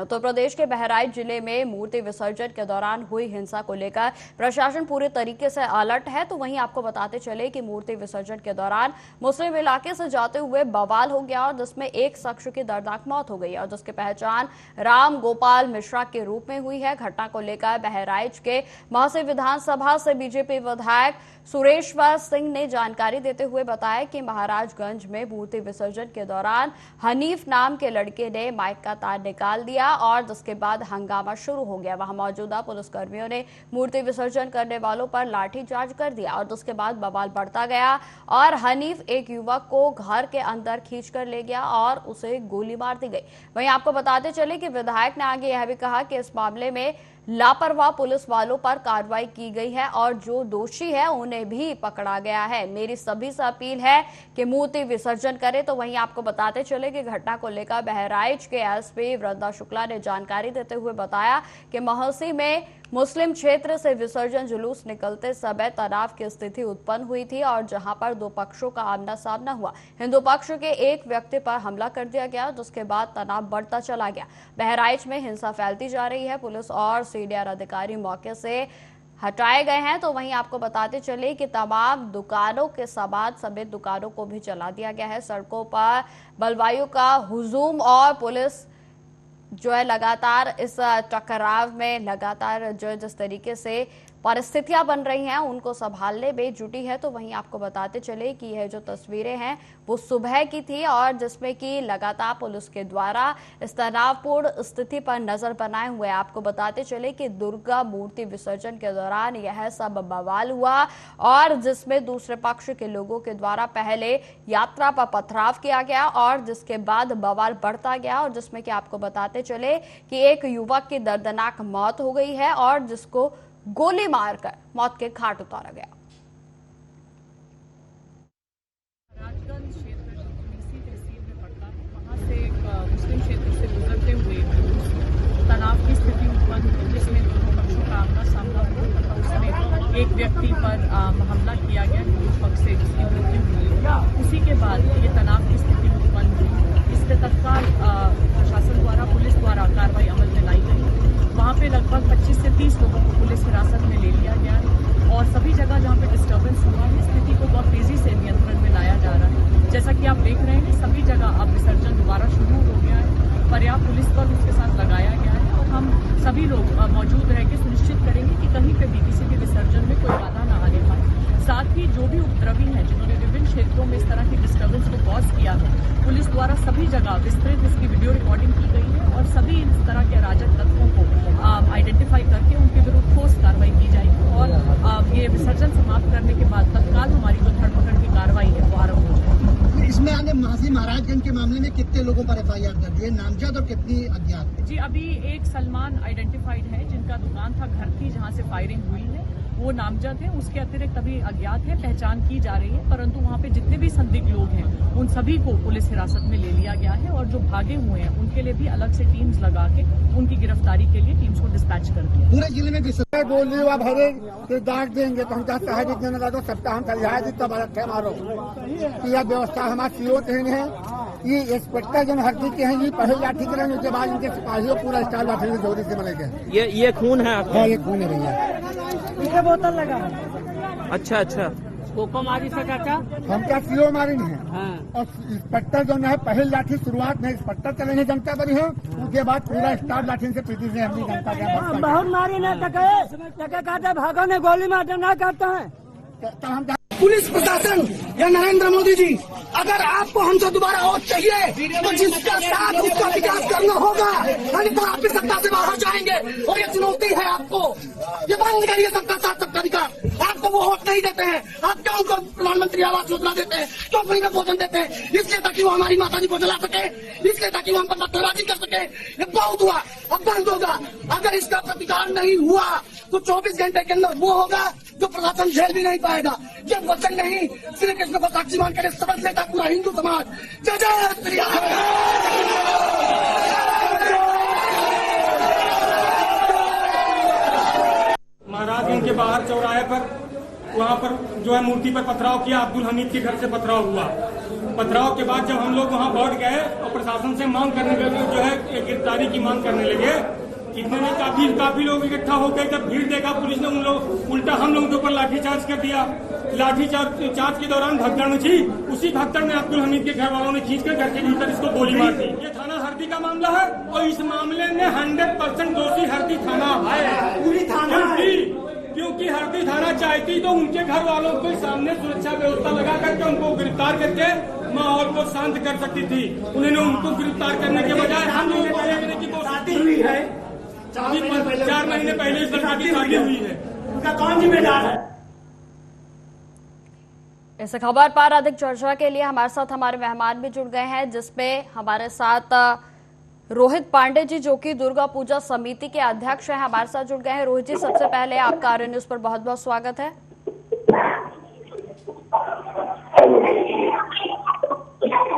उत्तर प्रदेश के बहराइच जिले में मूर्ति विसर्जन के दौरान हुई हिंसा को लेकर प्रशासन पूरे तरीके से अलर्ट है। तो वहीं आपको बताते चले कि मूर्ति विसर्जन के दौरान मुस्लिम इलाके से जाते हुए बवाल हो गया और जिसमें एक शख्स की दर्दनाक मौत हो गई और जिसकी पहचान राम गोपाल मिश्रा के रूप में हुई है। घटना को लेकर बहराइच के महासई विधानसभा से बीजेपी विधायक सुरेश्वर सिंह ने जानकारी देते हुए बताया कि महाराजगंज में मूर्ति विसर्जन के दौरान हनीफ नाम के लड़के ने माइक का तार निकाल दिया और जिसके बाद हंगामा शुरू हो गया। वहां मौजूदा पुलिसकर्मियों ने मूर्ति विसर्जन करने वालों पर लाठीचार्ज कर दिया और जिसके बाद बवाल बढ़ता गया और हनीफ एक युवक को घर के अंदर खींचकर ले गया और उसे गोली मार दी गई। वहीं आपको बताते चले कि विधायक ने आगे यह भी कहा कि इस मामले में लापरवाह पुलिस वालों पर कार्रवाई की गई है और जो दोषी है उन्हें भी पकड़ा गया है। मेरी सभी से अपील है कि मूर्ति विसर्जन करें। तो वहीं आपको बताते चले कि घटना को लेकर बहराइच के एसपी वृंदा शुक्ला ने जानकारी देते हुए बताया कि महसी में मुस्लिम क्षेत्र से विसर्जन जुलूस निकलते समय तनाव की स्थिति उत्पन्न हुई थी और जहां पर दो पक्षों का आमना सामना हुआ। हिंदू पक्ष के एक व्यक्ति पर हमला कर दिया गया जिसके बाद तनाव बढ़ता चला गया। बहराइच में हिंसा फैलती जा रही है। पुलिस और सीडीआर अधिकारी मौके से हटाए गए हैं। तो वहीं आपको बताते चले कि तमाम दुकानों के सामान समेत दुकानों को भी जला दिया गया है। सड़कों पर बलवायु का हुजूम और पुलिस जो है लगातार इस टकराव में लगातार जो जिस तरीके से परिस्थितियां बन रही हैं उनको संभालने में जुटी है। तो वहीं आपको बताते चले कि यह जो तस्वीरें हैं वो सुबह की थी और जिसमें कि लगातार पुलिस के द्वारा इस तनावपूर्ण स्थिति पर नजर बनाए हुए आपको बताते चले कि दुर्गा मूर्ति विसर्जन के दौरान यह सब बवाल हुआ और जिसमें दूसरे पक्ष के लोगों के द्वारा पहले यात्रा पर पथराव किया गया और जिसके बाद बवाल बढ़ता गया और जिसमें कि आपको बताते चले कि एक युवक की दर्दनाक मौत हो गई है और जिसको गोली मारकर मौत के घाट उतारा गया। राजगंज क्षेत्र जो मीसी तहसील में पड़ता है वहां से एक मुस्लिम क्षेत्र से गुजरते हुए तनाव की स्थिति उत्पन्न हुई जिसमें दोनों पक्षों का आमना सामना हुआ तथा उसमें एक व्यक्ति पर हमला किया गया हिंदू पक्ष से जिसकी मृत्यु हुई। उसी के बाद ये तनाव की स्थिति उत्पन्न हुई। इसके तत्काल प्रशासन द्वारा पुलिस द्वारा कार्रवाई अमल में लाई गई। वहाँ पे लगभग 25 से 30 लोगों को पुलिस हिरासत में ले लिया गया है और सभी जगह जहाँ पे डिस्टर्बेंस हुआ है स्थिति को बहुत तेजी से नियंत्रण में लाया जा रहा है। जैसा कि आप देख रहे हैं सभी जगह अब विसर्जन दोबारा शुरू हो गया है। पर्याप्त पुलिस बल उसके साथ लगाया गया है और हम सभी लोग मौजूद रह के सुनिश्चित करेंगे कि कहीं पे भी किसी भी विसर्जन में कोई बाधा न आने पाए। साथ ही जो भी उपद्रवी हैं जिन्होंने विभिन्न क्षेत्रों में इस तरह की डिस्टर्बेंस को कॉज किया है पुलिस द्वारा सभी जगह विस्तृत इसकी वीडियो रिकॉर्डिंग की गई है और सभी इस तरह के अराजक तत्वों को आइडेंटिफाई करके उनके विरुद्ध ठोस कार्रवाई की जाएगी और ये विसर्जन समाप्त करने के बाद तत्काल हमारी जो धरपकड़ की कार्रवाई है वो आरंभ हो जाएगी। इसमें आने महसी महाराजगंज के मामले में कितने लोगों पर एफआईआर दर्ज हुई, नामजद और कितनी अज्ञात? जी अभी एक सलमान आइडेंटिफाइड है जिनका दुकान था घर थी जहाँ से फायरिंग हुई है वो नामजद है। उसके अतिरिक्त अभी अज्ञात है, पहचान की जा रही है परंतु वहाँ पे जितने भी संदिग्ध लोग हैं उन सभी को पुलिस हिरासत में ले लिया गया है और जो भागे हुए हैं उनके लिए भी अलग से टीम्स लगा के उनकी गिरफ्तारी के लिए टीम्स को डिस्पैच कर दिया। पूरे जिले में गोली व भरे तो दाग देंगे तो हम शहीद देने लगा सबका हम सरिया तब रखे मारो यह व्यवस्था हमारे सीओ ट्रेन है। ये इंस्पेक्टर जन हरदी के हैं ये पहले लाठी के उसके बाद इनके सिपाहियों पूरा स्टाइल लाठी जोड़ी से मिलेंगे। ये खून है आपका? ये खून है भैया। बोतल लगा। अच्छा कोको मारी से चाचा हम क्या सीओ मारी है हाँ। और इंस्पेक्टर जो है पहले लाठी शुरुआत में इंस्पेक्टर चलेंगे जनता पर है उसके बाद पूरा स्टाफ लाठी से पीटी से हमने जनता क्या बहुत मारी ना टके काटे भागो ने गोली मारते ना करते हैं। तो हम पुलिस प्रशासन या नरेंद्र मोदी जी अगर आपको हमसे दोबारा वोट चाहिए तो जिसका साथ उसका विकास करना होगा अन्यथा आप भी सत्ता से बाहर जाएंगे और ये चुनौती है आपको। ये बंद करिए सबका साथ सबका विकास। आपको वो वोट नहीं देते हैं, आप क्यों उनको प्रधानमंत्री आवास योजना देते हैं, क्यों फ्री में भोजन देते हैं? इसलिए ताकि वो हमारी माता जी को जला सके, इसलिए ताकि वो हम पर पत्थरबाजी कर सके। ये बहुत हुआ, अब बंद होगा। अगर इसका प्रतिकार नहीं हुआ तो 24 घंटे के अंदर वो होगा जो प्रशासन झेल भी नहीं पाएगा। जब वचन नहीं श्री कृष्ण को साक्षी मान कर शपथ लेता पूरा हिंदू समाज। जय जय श्री राम। महाराजगंज के बाहर चौराहे पर वहाँ पर जो है मूर्ति पर पथराव किया। अब्दुल हमीद के घर से पथराव हुआ। पथराव के बाद जब हम लोग वहाँ बैठ गए और प्रशासन से मांग करने लगे, जो है गिरफ्तारी की मांग करने लगे, इतने में काफी लोग इकट्ठा हो गए। जब भीड़ देखा पुलिस ने उल्टा हम लोगों के ऊपर लाठीचार्ज कर दिया। लाठीचार्ज के दौरान भगदड़ मची। उसी भगदड़ में अब्दुल हमीद के घर वालों ने खींचकर घर के भीतर इसको गोली मार दी। ये थाना हरदी का मामला है और इस मामले में 100% दोषी हरदी थाना है, पूरी थाना क्योंकि हरदी थाना चाहती तो उनके घर वालों के सामने सुरक्षा व्यवस्था लगा करके उनको गिरफ्तार करके माहौल को शांत कर सकती थी। उन्होंने उनको गिरफ्तार करने के बजाय हम लोगों को लेने की कोशिश हुई है। 4 महीने पहले इस तरह की शादी हुई है, उनका कौन जिम्मेदार है? इस खबर पर अधिक चर्चा के लिए हमारे साथ हमारे मेहमान भी जुड़ गए हैं, जिसमें हमारे साथ रोहित पांडे जी, जो कि दुर्गा पूजा समिति के अध्यक्ष हैं, हमारे साथ जुड़ गए हैं। रोहित जी, सबसे पहले आपका आर्य न्यूज पर बहुत बहुत स्वागत है।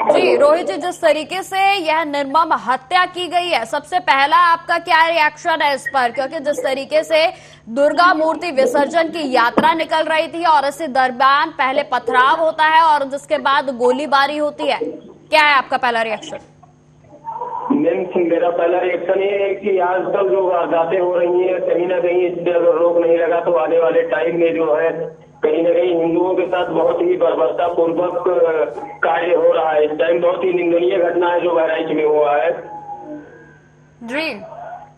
जी रोहित जी, जिस तरीके से यह निर्मम हत्या की गई है, सबसे पहला आपका क्या रिएक्शन है इस पर? क्योंकि जिस तरीके से दुर्गा मूर्ति विसर्जन की यात्रा निकल रही थी और इसी दरमियान पहले पथराव होता है और जिसके बाद गोलीबारी होती है, क्या है आपका पहला रिएक्शन? मेरा पहला रिएक्शन ये है कि आजकल जो वारदातें हो रही हैं, कहीं ना कहीं इस पर अगर रोक नहीं लगा तो आने वाले टाइम में जो है कहीं न कहीं हिंदुओं के साथ बहुत ही बर्बरता पूर्वक कार्य हो रहा है। इस टाइम बहुत ही निंदनीय घटना है जो बहराइच में हुआ है। जी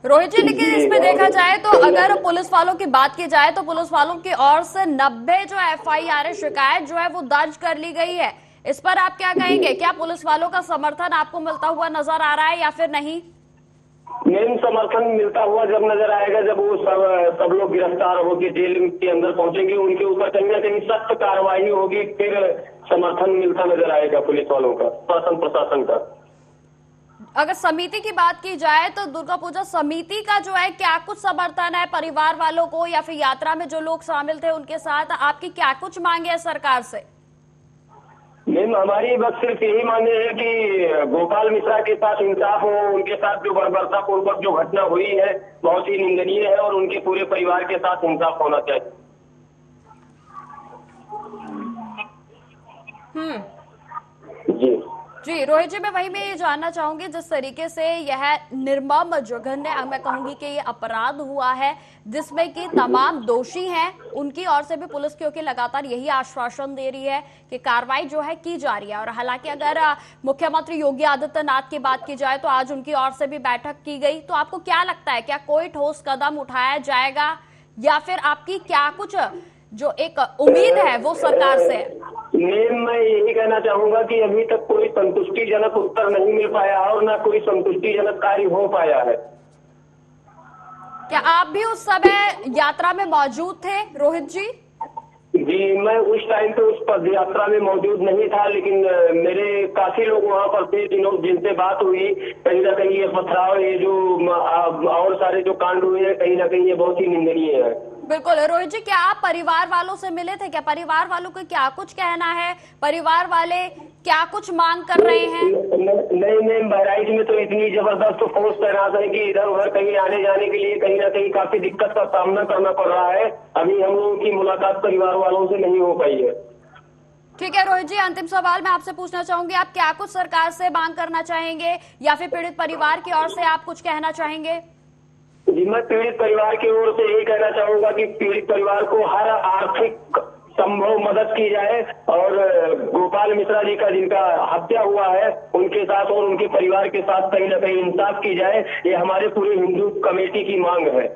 रोहित जी, लेकिन इसमें देखा जाए तो अगर पुलिस वालों की बात की जाए तो पुलिस वालों की ओर से 90 जो FIR शिकायत जो है वो दर्ज कर ली गई है। इस पर आप क्या कहेंगे? क्या पुलिस वालों का समर्थन आपको मिलता हुआ नजर आ रहा है या फिर नहीं? मेन समर्थन मिलता हुआ जब नजर आएगा जब वो सब लोग गिरफ्तार होकर जेल के अंदर पहुंचेंगे, उनके ऊपर कहीं ना कहीं सख्त कार्रवाई होगी, फिर समर्थन मिलता नजर आएगा पुलिस वालों का, शासन प्रशासन का। अगर समिति की बात की जाए तो दुर्गा पूजा समिति का जो है क्या कुछ समर्थन है परिवार वालों को, या फिर यात्रा में जो लोग शामिल थे उनके साथ आपकी क्या कुछ मांगे है सरकार से? मैम, हमारी बस सिर्फ यही मांगे है कि गोपाल मिश्रा के साथ इंसाफ हो, उनके साथ जो बर्बरता पूर्वक जो घटना हुई है बहुत ही निंदनीय है और उनके पूरे परिवार के साथ इंसाफ होना चाहिए। जी जी रोहित जी, मैं वही मैं ये जानना चाहूंगी, जिस तरीके से यह निर्मम जघन्य मैं कहूंगी कि ये अपराध हुआ है जिसमें कि तमाम दोषी हैं, उनकी ओर से भी पुलिस क्योंकि लगातार यही आश्वासन दे रही है कि कार्रवाई जो है की जा रही है। और हालांकि अगर मुख्यमंत्री योगी आदित्यनाथ की बात की जाए तो आज उनकी ओर से भी बैठक की गई, तो आपको क्या लगता है क्या कोई ठोस कदम उठाया जाएगा या फिर आपकी क्या कुछ जो एक उम्मीद है वो सरकार से है? मैं यही कहना चाहूंगा कि अभी तक कोई संतुष्टिजनक उत्तर नहीं मिल पाया और न कोई संतुष्टिजनक कार्य हो पाया है। क्या आप भी उस समय यात्रा में मौजूद थे रोहित जी? जी, मैं उस टाइम पे उस पद यात्रा में मौजूद नहीं था, लेकिन मेरे काफी लोग वहाँ पर थे जिनसे बात हुई। कहीं ना कहीं ये पथराव, ये जो और सारे जो कांड हुए हैं, कहीं ना कहीं ये बहुत ही निंदनीय है। बिल्कुल रोहित जी, क्या आप परिवार वालों से मिले थे? क्या परिवार वालों को क्या कुछ कहना है? परिवार वाले क्या कुछ मांग कर रहे हैं? नहीं, बहराइच में तो इतनी जबरदस्त फोर्स तैनात है कि इधर उधर कहीं आने जाने के लिए कहीं ना कहीं काफी दिक्कत का सामना करना पड़ रहा है। अभी हम लोगों की मुलाकात परिवार वालों से नहीं हो पाई है। ठीक है रोहित जी, अंतिम सवाल मैं आपसे पूछना चाहूंगी, आप क्या कुछ सरकार से मांग करना चाहेंगे या फिर पीड़ित परिवार की ओर से आप कुछ कहना चाहेंगे? जी, मैं पीड़ित परिवार की ओर से यही कहना चाहूंगा कि पीड़ित परिवार को हर आर्थिक संभव मदद की जाए और गोपाल मिश्रा जी का जिनका हत्या हुआ है उनके साथ और उनके परिवार के साथ कहीं ना कहीं इंसाफ की जाए। ये हमारे पूरे हिंदू कमेटी की मांग है।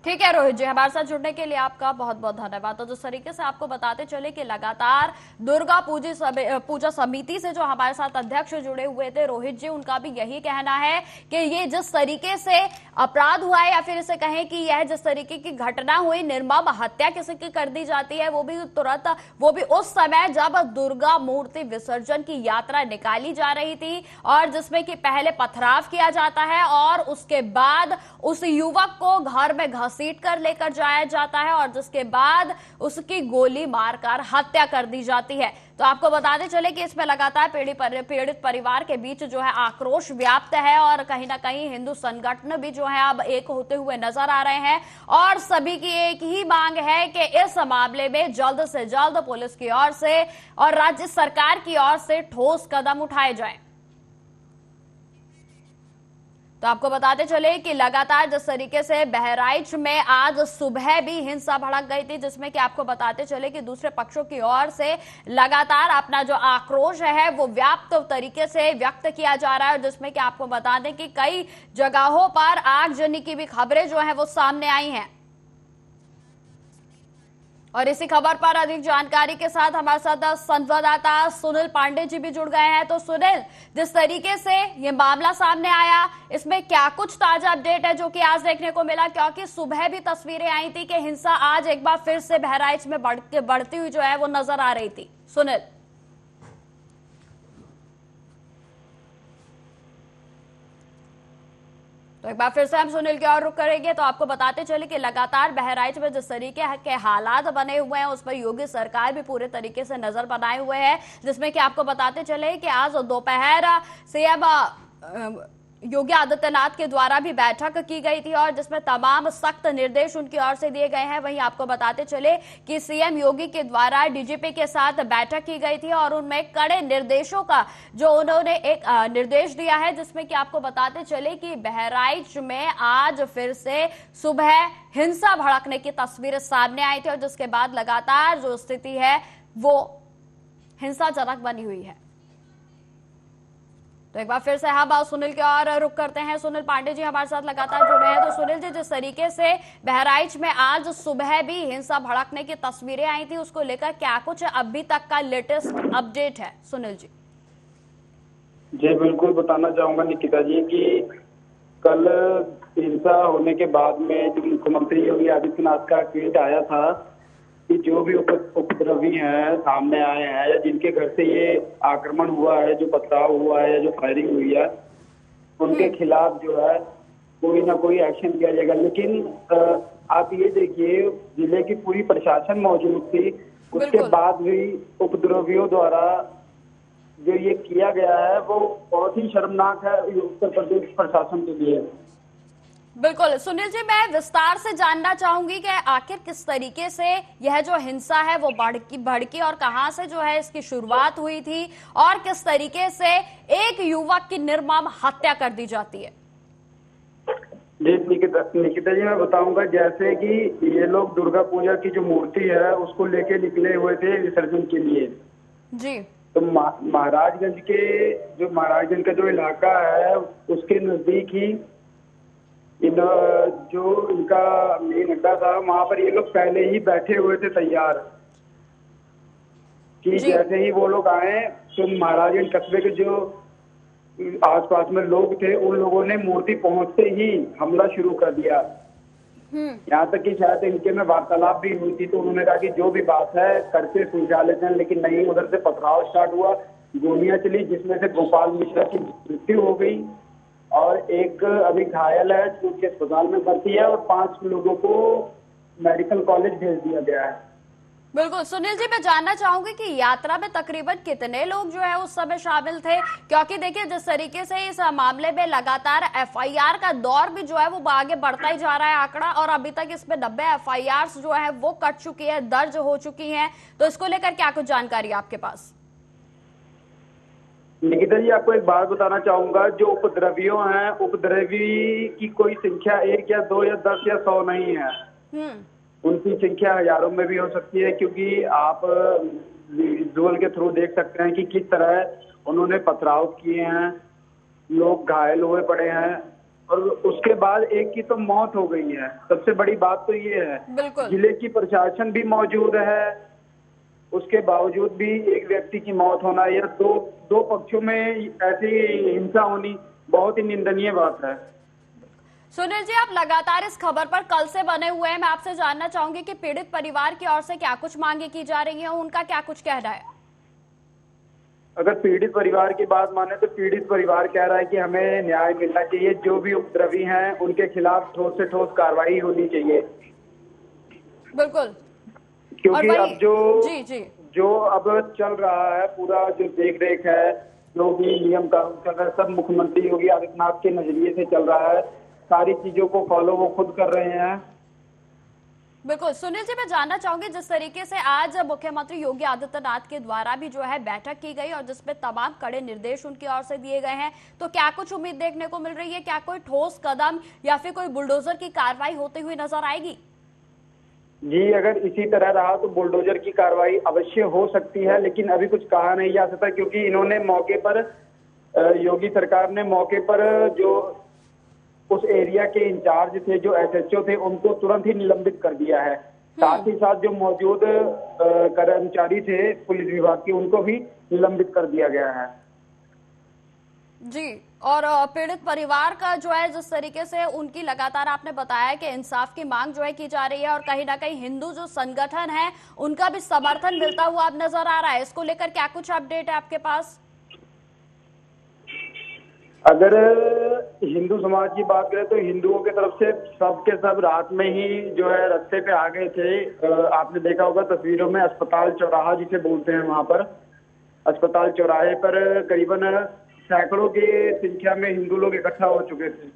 ठीक है रोहित जी, हमारे साथ जुड़ने के लिए आपका बहुत बहुत धन्यवाद। तो जिस तरीके से आपको बताते चले कि लगातार दुर्गा पूजा समिति से जो हमारे साथ अध्यक्ष जुड़े हुए थे रोहित जी, उनका भी यही कहना है कि ये जिस तरीके से अपराध हुआ है या फिर इसे कहें कि यह जिस तरीके की घटना हुई, निर्मम हत्या किसी की कर दी जाती है, वो भी तुरंत, वो भी उस समय जब दुर्गा मूर्ति विसर्जन की यात्रा निकाली जा रही थी और जिसमें कि पहले पथराव किया जाता है और उसके बाद उस युवक को घर में घसीट कर लेकर जाया जाता है और जिसके बाद उसकी गोली मारकर हत्या कर दी जाती है। तो आपको बताते चले कि इसमें लगातार पीड़ित परिवार के बीच जो है आक्रोश व्याप्त है और कहीं ना कहीं हिंदू संगठन भी जो है अब एक होते हुए नजर आ रहे हैं और सभी की एक ही मांग है कि इस मामले में जल्द से जल्द पुलिस की ओर से और राज्य सरकार की ओर से ठोस कदम उठाए जाएं। तो आपको बताते चले कि लगातार जिस तरीके से बहराइच में आज सुबह भी हिंसा भड़क गई थी, जिसमें कि आपको बताते चले कि दूसरे पक्षों की ओर से लगातार अपना जो आक्रोश है वो व्याप्त तरीके से व्यक्त किया जा रहा है, जिसमें कि आपको बता दें कि कई जगहों पर आगजनी की भी खबरें जो है वो सामने आई हैं। और इसी खबर पर अधिक जानकारी के साथ हमारे साथ संवाददाता सुनील पांडे जी भी जुड़ गए हैं। तो सुनील, जिस तरीके से ये मामला सामने आया, इसमें क्या कुछ ताजा अपडेट है जो कि आज देखने को मिला? क्योंकि सुबह भी तस्वीरें आई थी कि हिंसा आज एक बार फिर से बहराइच में बढ़ती हुई जो है वो नजर आ रही थी। सुनील, तो एक बार फिर से हम सुनील की ओर रुख करेंगे। तो आपको बताते चले कि लगातार बहराइच में जिस तरीके के हालात बने हुए हैं उस पर योगी सरकार भी पूरे तरीके से नजर बनाए हुए है, जिसमें कि आपको बताते चले कि आज दोपहर सीएम योगी आदित्यनाथ के द्वारा भी बैठक की गई थी और जिसमें तमाम सख्त निर्देश उनकी ओर से दिए गए हैं। वहीं आपको बताते चले कि सीएम योगी के द्वारा डीजीपी के साथ बैठक की गई थी और उनमें कड़े निर्देशों का जो उन्होंने एक निर्देश दिया है, जिसमें कि आपको बताते चले कि बहराइच में आज फिर से सुबह हिंसा भड़कने की तस्वीरें सामने आई थी और जिसके बाद लगातार जो स्थिति है वो हिंसाजनक बनी हुई है। तो एक बार फिर से हम सुनील की ओर रुख करते हैं। सुनील पांडे जी हमारे साथ लगातार जुड़े हैं। तो सुनील जी, जिस तरीके से बहराइच में आज सुबह भी हिंसा भड़कने की तस्वीरें आई थी, उसको लेकर क्या कुछ अभी तक का लेटेस्ट अपडेट है? सुनील जी। जी बिल्कुल बताना चाहूंगा निकिता जी कि कल हिंसा होने के बाद में जो मुख्यमंत्री योगी आदित्यनाथ का ट्वीट आया था कि जो भी उपद्रवी हैं सामने आए हैं या जिनके घर से ये आक्रमण हुआ है, जो पथराव हुआ है, जो फायरिंग हुई है, उनके खिलाफ जो है कोई ना कोई एक्शन किया जाएगा। लेकिन आप ये देखिए, जिले की पूरी प्रशासन मौजूद थी, उसके बाद भी उपद्रवियों द्वारा जो ये किया गया है वो बहुत ही शर्मनाक है उत्तर प्रदेश प्रशासन के लिए। बिल्कुल सुनील जी, मैं विस्तार से जानना चाहूंगी कि आखिर किस तरीके से यह जो हिंसा है वो भड़की और कहां से जो है इसकी शुरुआत हुई थी और किस तरीके से एक युवक की निर्मम हत्या कर दी जाती है? जी निकिता जी, मैं बताऊंगा जैसे कि ये लोग दुर्गा पूजा की जो मूर्ति है उसको लेके निकले हुए थे विसर्जन के लिए जी। तो महाराजगंज का जो इलाका है उसके नजदीक ही जो इनका मेन अड्डा था, वहां पर ये लोग पहले ही बैठे हुए थे तैयार कि जैसे ही वो लोग आए तो महाराजगंज कस्बे के जो आसपास में लोग थे उन लोगों ने मूर्ति पहुंचते ही हमला शुरू कर दिया। यहाँ तक कि शायद इनके में वार्तालाप भी हुई थी, तो उन्होंने कहा कि जो भी बात है करके सुलझा लेते हैं, लेकिन नहीं, उधर से पथराव स्टार्ट हुआ, गोलियां चली, जिसमें से गोपाल मिश्रा की मृत्यु हो गई और एक अभी घायल है जो कि अस्पताल में भर्ती है और 5 लोगों को मेडिकल कॉलेज भेज दिया गया है। बिल्कुल सुनील जी, मैं जानना चाहूंगी कि यात्रा में तकरीबन कितने लोग जो है उस समय शामिल थे? क्योंकि देखिए जिस तरीके से इस मामले में लगातार एफआईआर का दौर भी जो है वो आगे बढ़ता ही जा रहा है आंकड़ा, और अभी तक इसमें 90 एफआईआर जो है वो कट चुकी है, दर्ज हो चुकी है, तो इसको लेकर क्या कुछ जानकारी है आपके पास? निकिता जी, आपको एक बात बताना चाहूंगा, जो उपद्रवियों हैं, उपद्रवी की कोई संख्या 1 या 2 या 10 या 100 नहीं है, उनकी संख्या हजारों में भी हो सकती है, क्योंकि आप विजुअल के थ्रू देख सकते हैं कि किस तरह उन्होंने पथराव किए हैं, लोग घायल हुए पड़े हैं और उसके बाद एक की तो मौत हो गई है। सबसे बड़ी बात तो ये है, जिले की प्रशासन भी मौजूद है, उसके बावजूद भी एक व्यक्ति की मौत होना या दो पक्षों में ऐसी हिंसा होनी बहुत ही निंदनीय बात है। सुनील जी, आप लगातार इस खबर पर कल से बने हुए हैं, मैं आपसे जानना चाहूंगी कि पीड़ित परिवार की ओर से क्या कुछ मांगे की जा रही हैं, उनका क्या कुछ कहना है? अगर पीड़ित परिवार की बात माने तो पीड़ित परिवार कह रहा है कि हमें न्याय मिलना चाहिए, जो भी उपद्रवी हैं उनके खिलाफ ठोस से ठोस कार्रवाई होनी चाहिए। बिल्कुल, क्योंकि अब जो अब चल रहा है पूरा जो देख रेख है, जो भी नियम कानून चल रहा है, सब मुख्यमंत्री योगी आदित्यनाथ के नजरिए से चल रहा है। सारी चीजों को फॉलो वो खुद कर रहे हैं। बिल्कुल। सुनील जी, मैं जानना चाहूंगी, जिस तरीके से आज मुख्यमंत्री योगी आदित्यनाथ के द्वारा भी जो है बैठक की गई और जिसमें तमाम कड़े निर्देश उनकी ओर से दिए गए हैं, तो क्या कुछ उम्मीद देखने को मिल रही है? क्या कोई ठोस कदम या फिर कोई बुलडोजर की कार्रवाई होती हुई नजर आएगी? जी, अगर इसी तरह रहा तो बुलडोजर की कार्रवाई अवश्य हो सकती है, लेकिन अभी कुछ कहा नहीं जा सकता, क्योंकि इन्होंने मौके पर, योगी सरकार ने मौके पर जो उस एरिया के इंचार्ज थे, जो एसएचओ थे, उनको तुरंत ही निलंबित कर दिया है। साथ ही साथ जो मौजूद कर्मचारी थे पुलिस विभाग के, उनको भी निलंबित कर दिया गया है। जी, और पीड़ित परिवार का जो है, जिस तरीके से उनकी लगातार आपने बताया कि इंसाफ की मांग जो है की जा रही है और कहीं ना कहीं हिंदू जो संगठन है उनका भी समर्थन मिलता हुआ अब नजर आ रहा है, इसको लेकर क्या कुछ अपडेट है आपके पास? अगर हिंदू समाज की बात करें तो हिंदुओं की तरफ से सब के सब रात में ही जो है रास्ते पे आ गए थे। आपने देखा होगा तस्वीरों में, अस्पताल चौराहा जिसे बोलते हैं, वहां पर अस्पताल चौराहे पर करीबन सैकड़ों की संख्या में हिंदू लोग इकट्ठा हो चुके थे।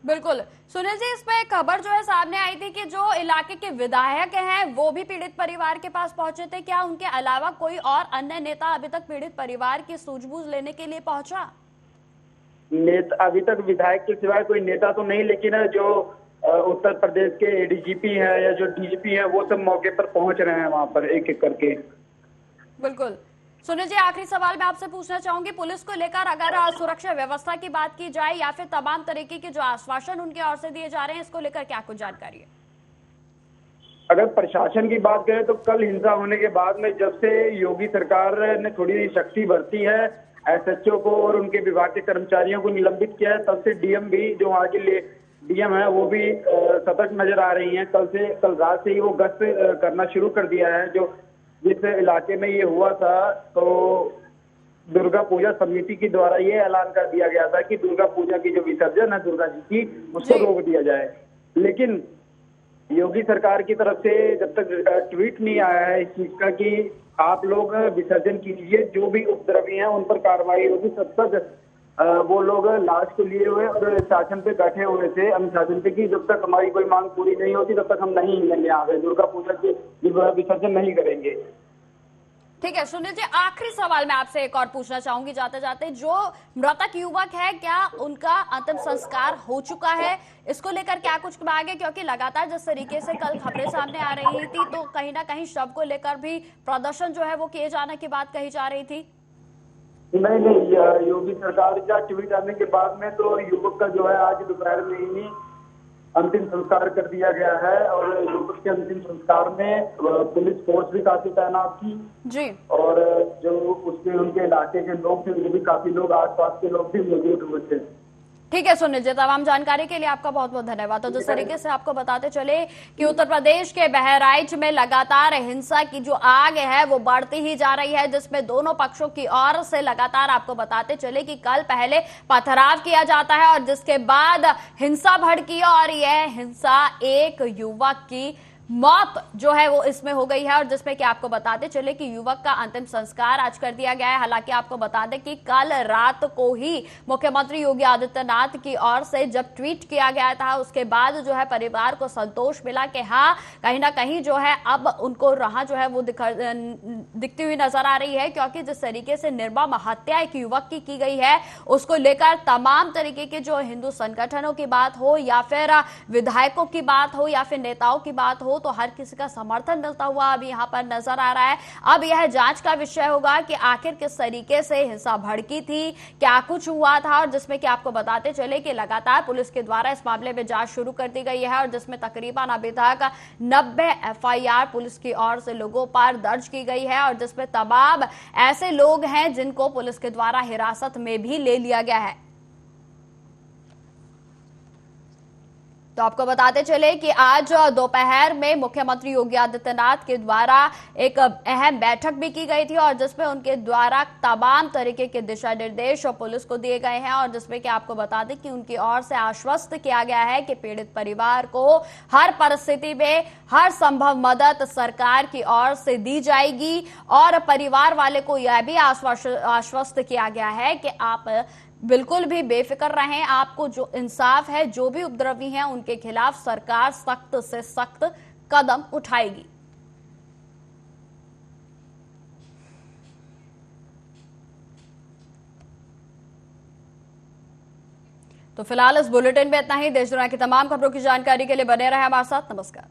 बिल्कुल। सुनील जी, इसमें एक खबर जो है सामने आई थी कि जो इलाके के विधायक हैं वो भी पीड़ित परिवार के पास पहुंचे थे। क्या उनके अलावा कोई और अन्य नेता अभी तक पीड़ित परिवार की सूझबूझ लेने के लिए पहुंचा? नेता अभी तक विधायक के सिवाय कोई नेता तो नहीं, लेकिन जो उत्तर प्रदेश के एडीजीपी हैं या जो डीजीपी हैं, वो सब मौके पर पहुंच रहे हैं वहां पर एक एक करके। बिल्कुल। सुनील जी, आखिरी सवाल मैं आपसे पूछना चाहूंगी, पुलिस को लेकर अगर सुरक्षा व्यवस्था की बात की जाए या फिर तमाम तरीके के जो आश्वासन उनकी ओर से दिए जा रहे हैं, इसको लेकर क्या कुछ जानकारी है? अगर प्रशासन की बात करें तो कल हिंसा होने के बाद में जब से योगी सरकार ने थोड़ी शक्ति बरती है, एसएचओ को और उनके विभाग के कर्मचारियों को निलंबित किया है, तब से डीएम भी, जो वहाँ के डीएम है, वो भी सतर्क नजर आ रही हैं। कल रात से ही वो गश्त करना शुरू कर दिया है। जो जिस इलाके में ये हुआ था, तो दुर्गा पूजा समिति के द्वारा ये ऐलान कर दिया गया था कि दुर्गा पूजा की जो विसर्जन है दुर्गा जी की, उसको रोक दिया जाए। लेकिन योगी सरकार की तरफ से जब तक ट्वीट नहीं आया है इस चीज का कि आप लोग विसर्जन कीजिए, जो भी उपद्रवी हैं उन पर कार्रवाई होगी, तब तक वो लोग लाश को लिए हुए और शासन पे बैठे हुए थे, अनुशासन पे, कि जब तक हमारी कोई मांग पूरी नहीं होती तब तक हम नहीं हिलेंगे, यहाँ पे दुर्गा पूजा की विसर्जन नहीं करेंगे। ठीक है सुनील जी, आखिरी सवाल मैं आपसे एक और पूछना चाहूंगी जाते जाते, जो मृतक युवक है क्या उनका अंतिम संस्कार हो चुका है? इसको लेकर क्या कुछ कहा गया? क्योंकि लगातार जिस तरीके से कल खबरें सामने आ रही थी, तो कहीं ना कहीं शव को लेकर भी प्रदर्शन जो है वो किए जाने की बात कही जा रही थी। नहीं, योगी सरकार का ट्वीट आने के बाद में तो युवक का जो है आज दोपहर में ही अंतिम संस्कार कर दिया गया है, और युवक के अंतिम संस्कार में पुलिस फोर्स भी काफी तैनात थी जी, और जो उसके उनके इलाके के लोग थे वो भी काफी लोग, आसपास के लोग भी मौजूद हुए थे। ठीक है सुनील जी, तमाम जानकारी के लिए आपका बहुत बहुत धन्यवाद। तो जिस तरीके से आपको बताते चले कि उत्तर प्रदेश के बहराइच में लगातार हिंसा की जो आग है वो बढ़ती ही जा रही है, जिसमें दोनों पक्षों की ओर से लगातार आपको बताते चले कि कल पहले पथराव किया जाता है और जिसके बाद हिंसा भड़की और यह हिंसा एक युवक की मौत जो है वो इसमें हो गई है, और जिसमें कि आपको बताते चले कि युवक का अंतिम संस्कार आज कर दिया गया है। हालांकि आपको बता दें कि कल रात को ही मुख्यमंत्री योगी आदित्यनाथ की ओर से जब ट्वीट किया गया था, उसके बाद जो है परिवार को संतोष मिला कि हाँ कहीं ना कहीं जो है अब उनको राह जो है वो दिखती हुई नजर आ रही है, क्योंकि जिस तरीके से निर्मम हत्या एक युवक की गई है उसको लेकर तमाम तरीके के जो हिंदू संगठनों की बात हो या फिर विधायकों की बात हो या फिर नेताओं की बात हो, तो हर किसी का समर्थन मिलता हुआ अभी यहां पर नजर आ रहा है। अब यह जांच का विषय होगा कि आखिर किस तरीके से हिंसा भड़की थी, क्या कुछ हुआ था, और जिसमें कि आपको बताते चले कि लगातार पुलिस के द्वारा इस मामले में जांच शुरू कर दी गई है, और जिसमें तकरीबन अभी तक 90 एफआईआर पुलिस की ओर से लोगों पर दर्ज की गई है, और जिसमें तमाम ऐसे लोग हैं जिनको पुलिस के द्वारा हिरासत में भी ले लिया गया है। तो आपको बताते चले कि आज दोपहर में मुख्यमंत्री योगी आदित्यनाथ के द्वारा एक अहम बैठक भी की गई थी और जिसमें उनके द्वारा तमाम तरीके के दिशा निर्देश और पुलिस को दिए गए हैं और जिसमें कि आपको बता दें कि उनकी ओर से आश्वस्त किया गया है कि पीड़ित परिवार को हर परिस्थिति में हर संभव मदद सरकार की ओर से दी जाएगी और परिवार वाले को यह भी आश्वस्त किया गया है कि आप बिल्कुल भी बेफिक्र रहें, आपको जो इंसाफ है, जो भी उपद्रवी हैं उनके खिलाफ सरकार सख्त से सख्त कदम उठाएगी। तो फिलहाल इस बुलेटिन में इतना ही। देश दुनिया की तमाम खबरों की जानकारी के लिए बने रहे हमारे साथ। नमस्कार।